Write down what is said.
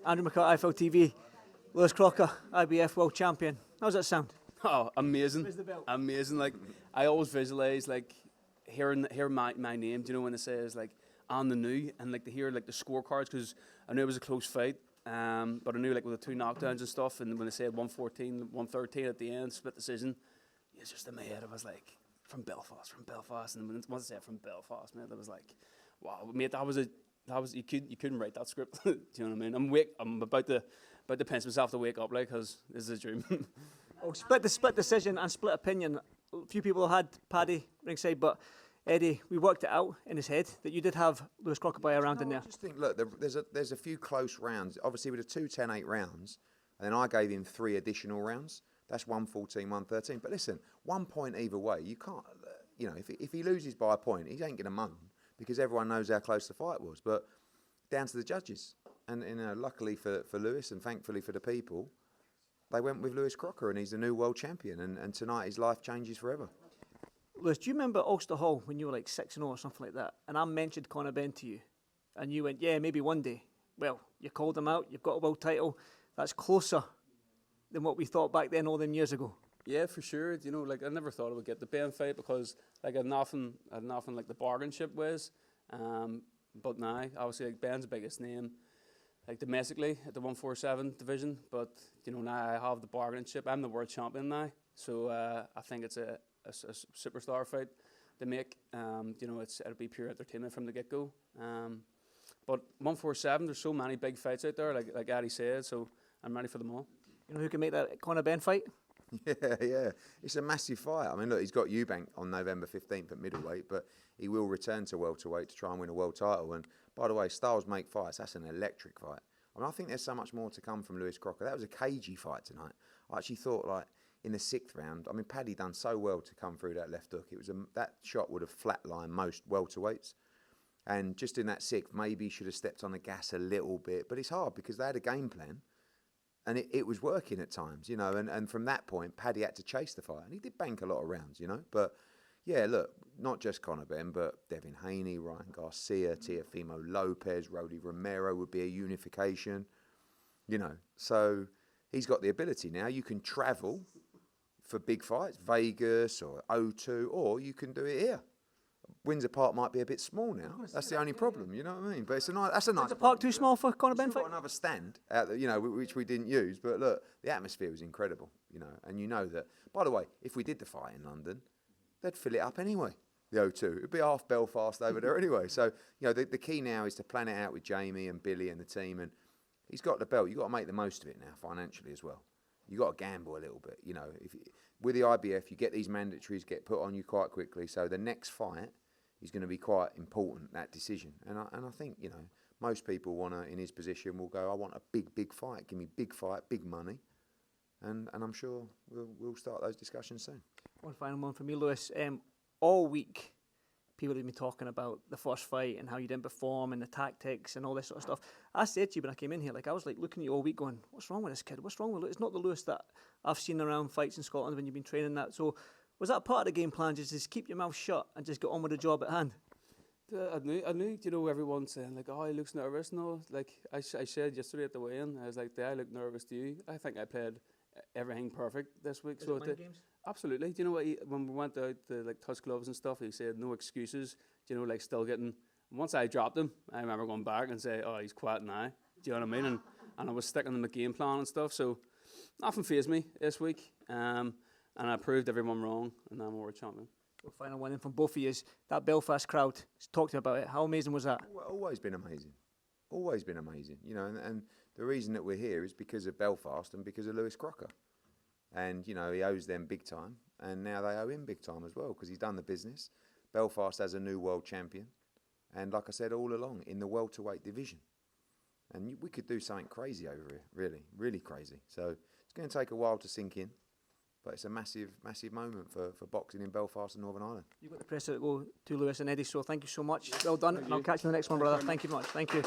Andrew McCart, IFLTV. Lewis Crocker, IBF World Champion. How's that sound? Oh, amazing. Where's the belt? Amazing. Like, I always visualise, like, hearing my name, do you know, when it says, like, on the new, and, like, to hear, like, the scorecards, because I knew it was a close fight, but I knew, like, with the 2 knockdowns and stuff, and when they said 114, 113 at the end, split decision, it's just in my head, I was like, from Belfast, and once I said from Belfast, man, that was like, wow, mate, that was you couldn't write that script. Do you know what I mean? I'm about to pinch myself to wake up, like, because this is a dream. Oh, split decision and split opinion. A few people had Paddy ringside, but Eddie, we worked it out in his head that you did have Lewis Crocker by a round in there. I just think, look, there's a few close rounds. Obviously, with the 2 10-8 rounds, and then I gave him 3 additional rounds. That's 114, 113. But listen, 1 point either way. You can't, you know, if he loses by a point, he ain't going to moan because everyone knows how close the fight was. But down to the judges. And you know, luckily for Lewis and thankfully for the people, they went with Lewis Crocker, and he's the new world champion. And tonight his life changes forever. Lewis, do you remember Ulster Hall when you were like 6-0 or something like that? And I mentioned Conor Benn to you, and you went, yeah, maybe one day. Well, you called him out, you've got a world title. That's closer than what we thought back then all them years ago. Yeah, for sure. You know, like, I never thought I would get the Ben fight because, like, I'd nothing like the bargain ship was. But now, obviously, like, Ben's the biggest name, like, domestically at the 147 division. But, you know, now I have the bargaining chip. I'm the world champion now. So I think it's a superstar fight to make. You know, it'll be pure entertainment from the get-go. But 147, there's so many big fights out there, like Addy said, so I'm ready for them all. You know who can make that Conor Benn fight? Yeah. It's a massive fight. I mean, look, he's got Eubank on November 15th at middleweight, but he will return to welterweight to try and win a world title. And by the way, styles make fights. That's an electric fight. I mean, I think there's so much more to come from Lewis Crocker. That was a cagey fight tonight. I actually thought, like, in the 6th round, I mean, Paddy done so well to come through that left hook. It was that shot would have flatlined most welterweights. And just in that 6th, maybe he should have stepped on the gas a little bit. But it's hard because they had a game plan. And it was working at times, you know, and from that point, Paddy had to chase the fight. And he did bank a lot of rounds, you know. But, yeah, look, not just Conor Benn, but Devin Haney, Ryan Garcia, Teofimo Lopez, Rody Romero would be a unification, you know. So he's got the ability now. You can travel for big fights, Vegas or O2, or you can do it here. Windsor Park might be a bit small now. That's the only problem, you know what I mean? But that's a nice. Windsor Park too small for Conor Benn fight? Got another stand, out there, you know, which we didn't use. But look, the atmosphere was incredible, you know. And you know that. By the way, if we did the fight in London, they'd fill it up anyway. The O2, it'd be half Belfast over there anyway. So you know, the key now is to plan it out with Jamie and Billy and the team. And he's got the belt. You've got to make the most of it now financially as well. You got to gamble a little bit, you know. With the IBF, you get these mandatories get put on you quite quickly. So the next fight is going to be quite important, that decision. And I think, you know, most people want to, in his position, will go, I want a big fight. Give me big fight, big money. And I'm sure we'll start those discussions soon. One final one for me, Lewis. All week, people have been talking about the first fight and how you didn't perform and the tactics and all this sort of stuff. I said to you when I came in here, like, I was like looking at you all week going, what's wrong with this kid? What's wrong with Lewis? It's not the Lewis that I've seen around fights in Scotland when you've been training that. So was that part of the game plan, just keep your mouth shut and just get on with the job at hand? I knew, you know, everyone saying, like, oh, he looks nervous. No, like, I said yesterday at the weigh-in, I was like, do I look nervous to you? I think I played everything perfect this week. So mind games? Absolutely. Do you know what, when we went out to, like, touch gloves and stuff, he said, no excuses. Do you know, like, still getting, once I dropped him, I remember going back and say, oh, he's quiet now. Do you know what I mean? And I was sticking to my game plan and stuff, so nothing fazed me this week. And I proved everyone wrong, and I'm a world champion. Well, final one in from both of you is that Belfast crowd. Talk to me about it. How amazing was that? Well, always been amazing. Always been amazing. You know, and the reason that we're here is because of Belfast and because of Lewis Crocker. And, you know, he owes them big time, and now they owe him big time as well because he's done the business. Belfast has a new world champion. And like I said all along, in the welterweight division. And we could do something crazy over here, really, really crazy. So it's going to take a while to sink in. But it's a massive, massive moment for boxing in Belfast and Northern Ireland. You've got the press to go to Lewis and Eddie, so thank you so much. Well done, and I'll catch you in the next one, brother. Thank you very much. Thank you.